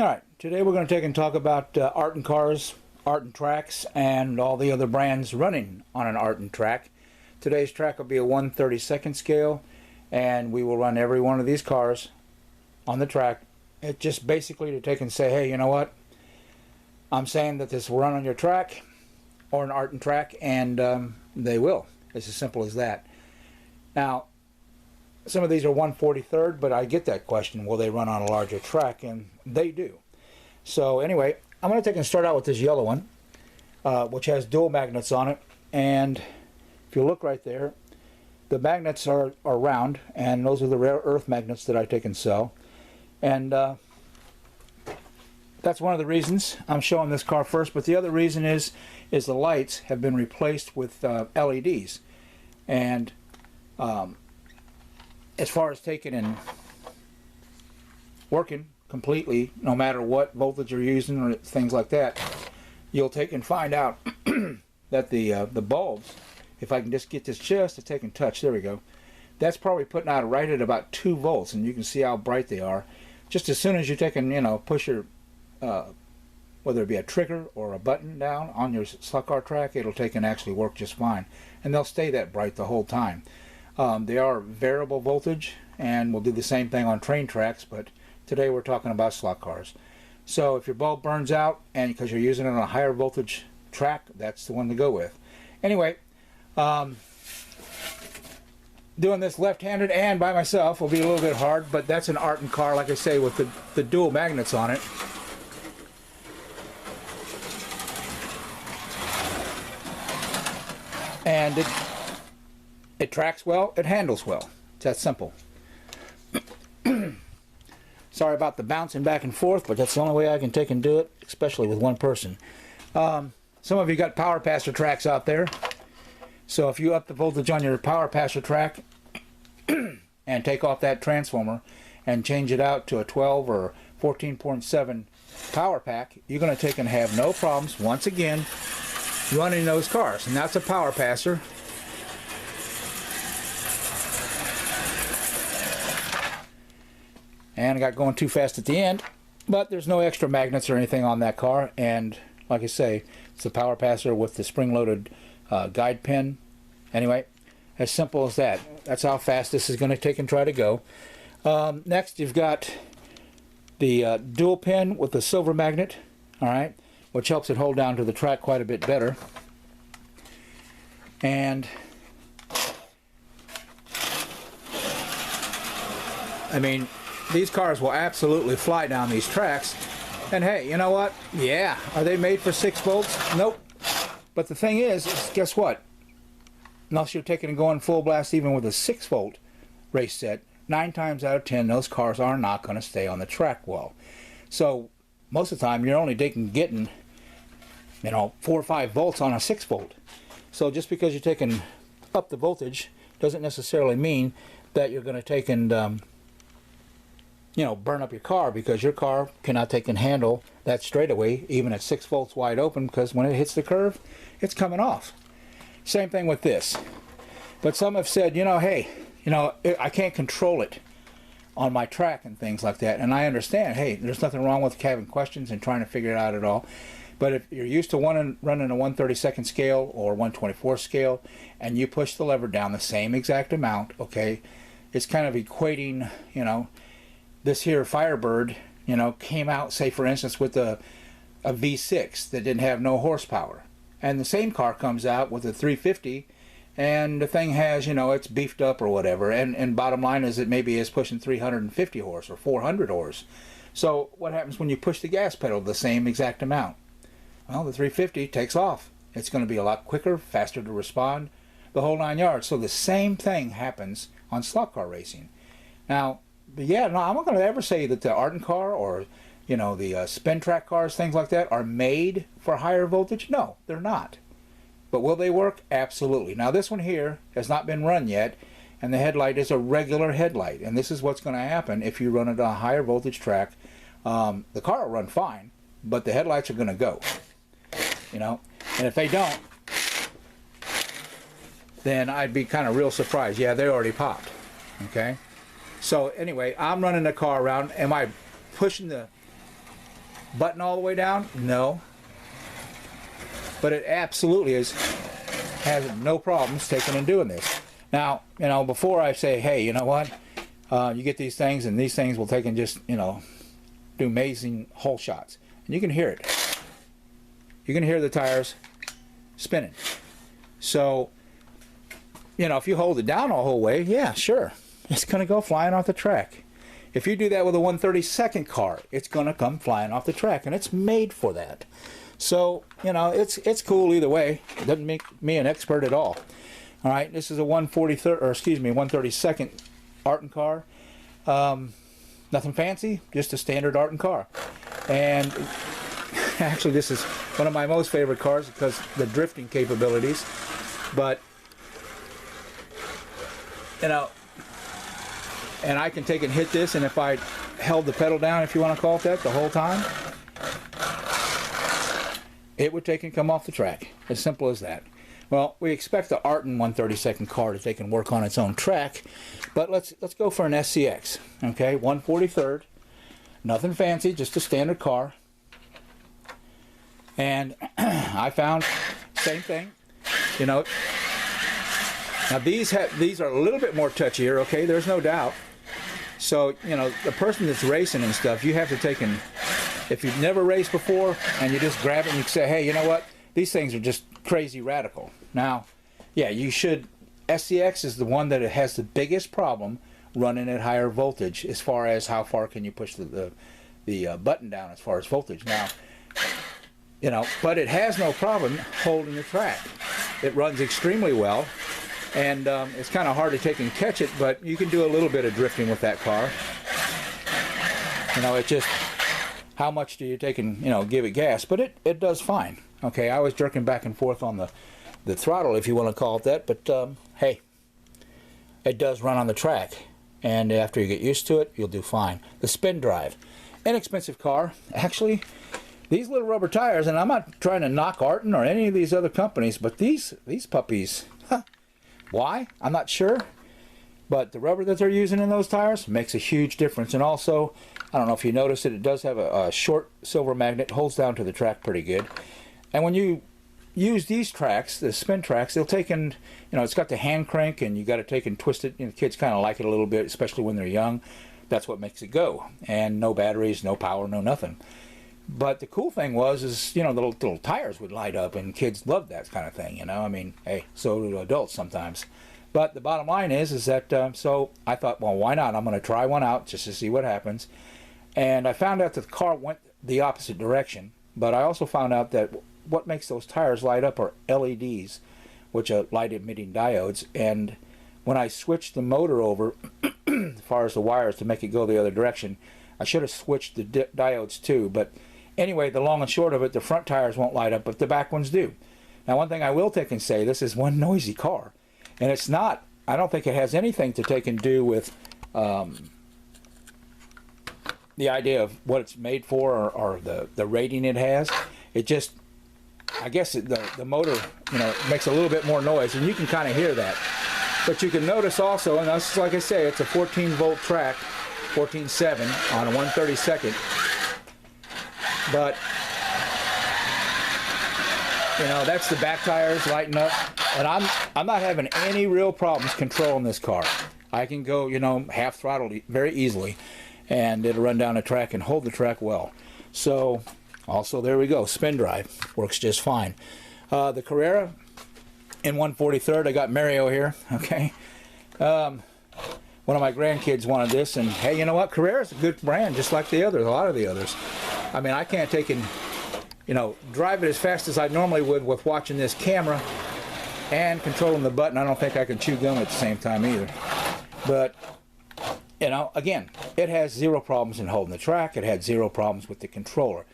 Alright, today we're going to take and talk about Artin cars, Artin tracks, and all the other brands running on an Artin track. Today's track will be a 1/32 scale, and we will run every one of these cars on the track. It's just basically to take and say, hey, you know what? I'm saying that this will run on your track, or an Artin track, and they will. It's as simple as that. Now, some of these are 1/43rd, but I get that question, will they run on a larger track? And they do. So anyway, I'm going to take and start out with this yellow one, which has dual magnets on it. And if you look right there, the magnets are round, and those are the rare earth magnets that I take and sell. And that's one of the reasons I'm showing this car first. But the other reason is the lights have been replaced with LEDs. And as far as taking and working completely, no matter what voltage you're using or things like that, you'll take and find out that the bulbs, if I can just get this just to take and touch, there we go, that's probably putting out right at about 2 volts, and you can see how bright they are. Just as soon as you take and, you know, push your whether it be a trigger or a button down on your slot car track, it'll take and actually work just fine, and they'll stay that bright the whole time. They are variable voltage, and we'll do the same thing on train tracks, but today we're talking about slot cars. So if your bulb burns out, and because you're using it on a higher voltage track, that's the one to go with. Anyway, doing this left-handed and by myself will be a little bit hard, but that's an Artin car, like I say, with the dual magnets on it. And it tracks well, it handles well. It's that simple. Sorry about the bouncing back and forth, but that's the only way I can take and do it, especially with one person. Some of you got power passer tracks out there. So if you up the voltage on your power passer track and take off that transformer and change it out to a 12 or 14.7 power pack, you're going to take and have no problems, once again, running those cars. And that's a power passer. And I got going too fast at the end, but there's no extra magnets or anything on that car. And like I say, it's a power passer with the spring-loaded guide pin. Anyway, as simple as that. That's how fast this is going to take and try to go. Next, you've got the dual pin with the silver magnet, all right, which helps it hold down to the track quite a bit better. And I mean, these cars will absolutely fly down these tracks. And hey, you know what? Yeah, are they made for 6 volts? Nope. But the thing is guess what? Unless you're taking and going full blast even with a 6 volt race set, 9 times out of 10 those cars are not going to stay on the track well. So most of the time you're only getting, you know, 4 or 5 volts on a 6 volt. So just because you're taking up the voltage doesn't necessarily mean that you're going to take and you know, burn up your car, because your car cannot take and handle that straightaway even at 6 volts wide open, because when it hits the curve, it's coming off. Same thing with this. But some have said, you know, hey, you know, I can't control it on my track and things like that. And I understand, hey, there's nothing wrong with having questions and trying to figure it out at all. But if you're used to running a 1/32 scale or 1/24 scale, and you push the lever down the same exact amount, okay, it's kind of equating, you know, this here Firebird, you know, came out, say for instance, with a V6 that didn't have no horsepower, and the same car comes out with a 350, and the thing has, you know, it's beefed up or whatever, and bottom line is it maybe is pushing 350 horse or 400 horse. So what happens when you push the gas pedal the same exact amount? Well, the 350 takes off. It's going to be a lot quicker, faster to respond, the whole 9 yards. So the same thing happens on slot car racing. Now, but yeah, no, I'm not going to ever say that the Artin car or, you know, the spin track cars, things like that, are made for higher voltage. No, they're not. But will they work? Absolutely. Now this one here has not been run yet, and the headlight is a regular headlight. And this is what's going to happen if you run it on a higher voltage track. The car will run fine, but the headlights are going to go. You know, and if they don't, then I'd be kind of real surprised. Yeah, they already popped. Okay. So anyway, I'm running the car around. Am I pushing the button all the way down? No. But it absolutely has no problems taking and doing this. Now, you know, before I say, hey, you know what, you get these things and these things will take and just, you know, do amazing hole shots. And you can hear it. You can hear the tires spinning. So, you know, if you hold it down all the whole way, yeah, sure, it's going to go flying off the track. If you do that with a 132nd car, it's going to come flying off the track, and it's made for that. So, you know, it's cool either way. It doesn't make me an expert at all. All right, this is a 132nd Artin car. Nothing fancy, just a standard Artin car. And actually, this is one of my most favorite cars because the drifting capabilities. But, you know, and I can take and hit this, and if I held the pedal down, if you want to call it that, the whole time, it would take and come off the track. As simple as that. Well, we expect the Artin 132nd car to take and work on its own track, but let's go for an SCX. Okay, 143rd, nothing fancy, just a standard car. And I found same thing. You know, now these are a little bit more touchier. Okay, there's no doubt. So, you know, the person that's racing and stuff, you have to take and, if you've never raced before and you just grab it and you say, hey, you know what, these things are just crazy radical. Now, yeah, you should, SCX is the one that has the biggest problem running at higher voltage as far as how far can you push the button down as far as voltage. Now, you know, but it has no problem holding the track. It runs extremely well. And it's kind of hard to take and catch it, but you can do a little bit of drifting with that car. You know, it just, how much do you take and, you know, give it gas? But it does fine. Okay, I was jerking back and forth on the throttle, if you want to call it that, but hey, it does run on the track. And after you get used to it, you'll do fine. The spin drive, inexpensive car. Actually, these little rubber tires, and I'm not trying to knock Artin or any of these other companies, but these puppies, why? I'm not sure. But the rubber that they're using in those tires makes a huge difference. And also, I don't know if you noticed it, it does have a short silver magnet, holds down to the track pretty good. And when you use these tracks, the spin tracks, they'll take and, you know, it's got the hand crank and you got to take and twist it. You know, kids kind of like it a little bit, especially when they're young. That's what makes it go. And no batteries, no power, no nothing. But the cool thing was, you know, the little tires would light up, and kids loved that kind of thing, you know. I mean, hey, so do adults sometimes. But the bottom line is that, so I thought, well, why not? I'm going to try one out just to see what happens. And I found out that the car went the opposite direction. But I also found out that what makes those tires light up are LEDs, which are light-emitting diodes. And when I switched the motor over, as far as the wires to make it go the other direction, I should have switched the diodes too. But anyway, the long and short of it, the front tires won't light up, but the back ones do. Now, one thing I will take and say, this is one noisy car. And it's not, I don't think it has anything to take and do with the idea of what it's made for or the rating it has. It just, I guess the motor, you know, makes a little bit more noise, and you can kind of hear that. But you can notice also, and that's, like I say, it's a 14-volt track, 14.7 on a 132nd. But, you know, that's the back tires lighting up. And I'm not having any real problems controlling this car. I can go, you know, half throttled very easily, and it'll run down the track and hold the track well. So, also there we go, spin drive works just fine. The Carrera in 143rd, I got Mario here. Okay, one of my grandkids wanted this, and hey, you know what? Carrera's a good brand, just like the others, a lot of the others. I mean, I can't take and, you know, drive it as fast as I normally would with watching this camera and controlling the button. I don't think I can chew gum at the same time either. But, you know, again, it has zero problems in holding the track. It had zero problems with the controller.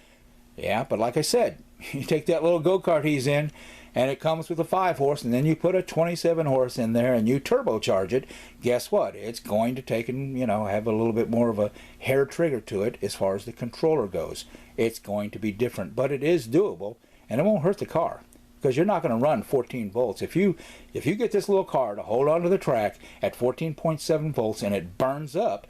Yeah, but like I said, you take that little go-kart he's in, and it comes with a 5-horse, and then you put a 27-horse in there, and you turbocharge it. Guess what? It's going to take and, you know, have a little bit more of a hair trigger to it as far as the controller goes. It's going to be different, but it is doable, and it won't hurt the car. Because you're not going to run 14 volts. If you get this little car to hold onto the track at 14.7 volts and it burns up,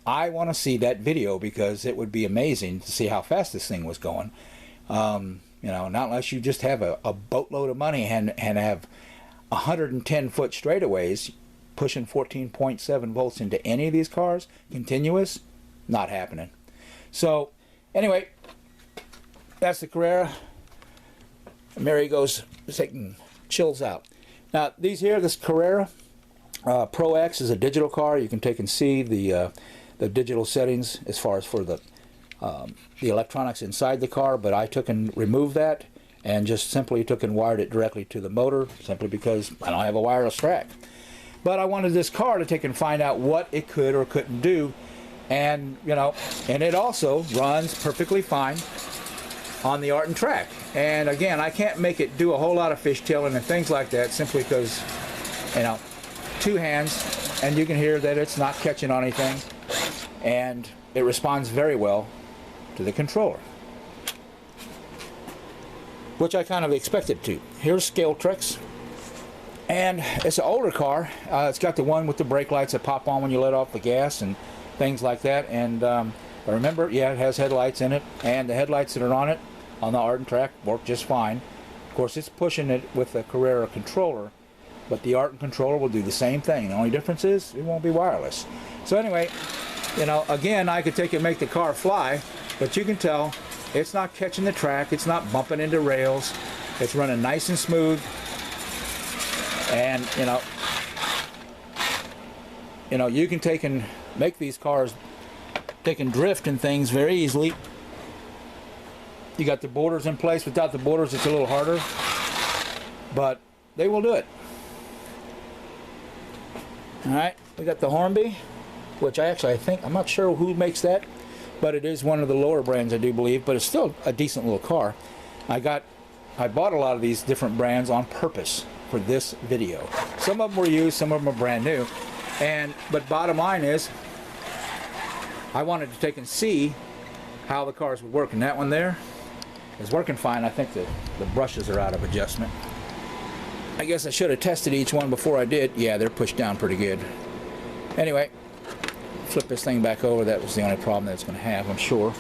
I want to see that video, because it would be amazing to see how fast this thing was going. You know, not unless you just have a boatload of money and have 110 foot straightaways pushing 14.7 volts into any of these cars continuous, not happening. So anyway, that's the Carrera. Mary goes taking chills out. Now these here, this Carrera Pro X is a digital car. You can take and see the digital settings as far as for the electronics inside the car, but I took and removed that and just simply took and wired it directly to the motor, simply because I don't have a wireless track. But I wanted this car to take and find out what it could or couldn't do, and you know, and it also runs perfectly fine on the Artin track. And again, I can't make it do a whole lot of fishtailing and things like that, simply because, you know, two hands, and you can hear that it's not catching on anything, and it responds very well to the controller, which I kind of expected to. Here's Cartrix, and it's an older car. It's got the one with the brake lights that pop on when you let off the gas and things like that. And I remember, yeah, it has headlights in it, and the headlights that are on it on the Artin track work just fine. Of course, it's pushing it with the Carrera controller, but the Artin controller will do the same thing. The only difference is it won't be wireless. So anyway, you know, again, I could take and make the car fly, but you can tell it's not catching the track, it's not bumping into rails, it's running nice and smooth. And you know, you can take and make these cars take and drift and things very easily. You got the borders in place. Without the borders, it's a little harder, but they will do it. All right, we got the Hornby, which I think, I'm not sure who makes that, but it is one of the lower brands, I do believe, but it's still a decent little car. I bought a lot of these different brands on purpose for this video. Some of them were used, some of them are brand new, but bottom line is, I wanted to take and see how the cars would work, and that one there is working fine. I think the brushes are out of adjustment. I guess I should have tested each one before I did. Yeah, they're pushed down pretty good. Anyway, flip this thing back over. That was the only problem that it's going to have, I'm sure.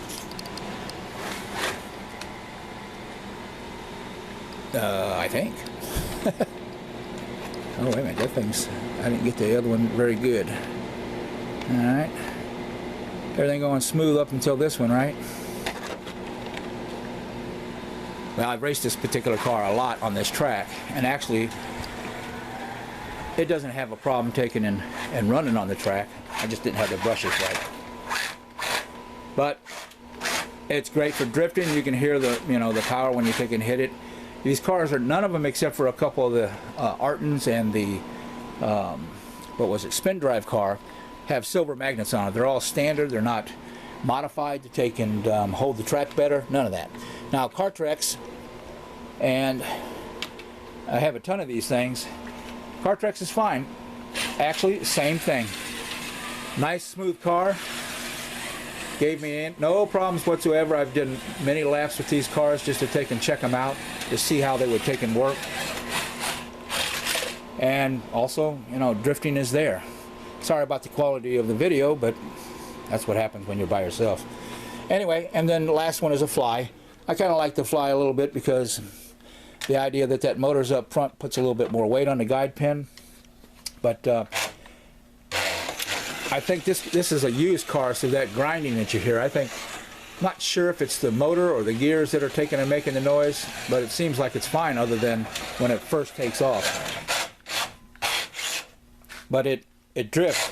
I think. Oh, wait a minute. That thing's... I didn't get the other one very good. Alright. Everything going smooth up until this one, right? Well, I've raced this particular car a lot on this track, and actually it doesn't have a problem taking and running on the track. I just didn't have the brushes right. But it's great for drifting. You can hear the, you know, the power when you take and hit it. These cars are, none of them except for a couple of the Artins and the what was it, spin drive car, have silver magnets on it. They're all standard. They're not modified to take and hold the track better. None of that. Now Cartrix, and I have a ton of these things. Cartrix is fine. Actually, same thing. Nice smooth car. Gave me no problems whatsoever. I've done many laps with these cars just to take and check them out to see how they would take and work. And also, you know, drifting is there. Sorry about the quality of the video, but that's what happens when you're by yourself. Anyway, and then the last one is a fly. I kind of like the fly a little bit because the idea that that motor's up front puts a little bit more weight on the guide pin. But I think this is a used car, so that grinding that you hear, I'm not sure if it's the motor or the gears that are taking and making the noise, but it seems like it's fine other than when it first takes off. But it drifts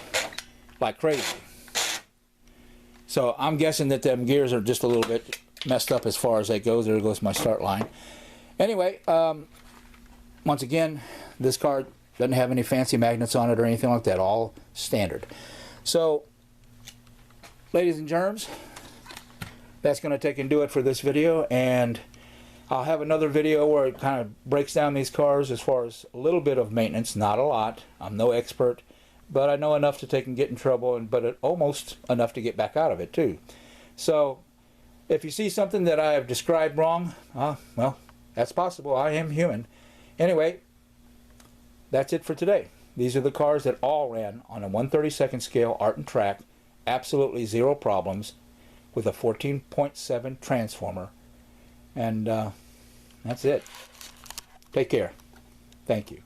like crazy. So I'm guessing that them gears are just a little bit messed up as far as that goes. There goes my start line. Anyway, once again, this car doesn't have any fancy magnets on it or anything like that. All standard. So, ladies and germs, that's going to take and do it for this video. And I'll have another video where it kind of breaks down these cars as far as a little bit of maintenance. Not a lot. I'm no expert. But I know enough to take and get in trouble, but almost enough to get back out of it too. So, if you see something that I have described wrong, well, that's possible. I am human. Anyway, that's it for today. These are the cars that all ran on a 1/32 scale Artin track absolutely zero problems with a 14.7 transformer. And that's it. Take care. Thank you.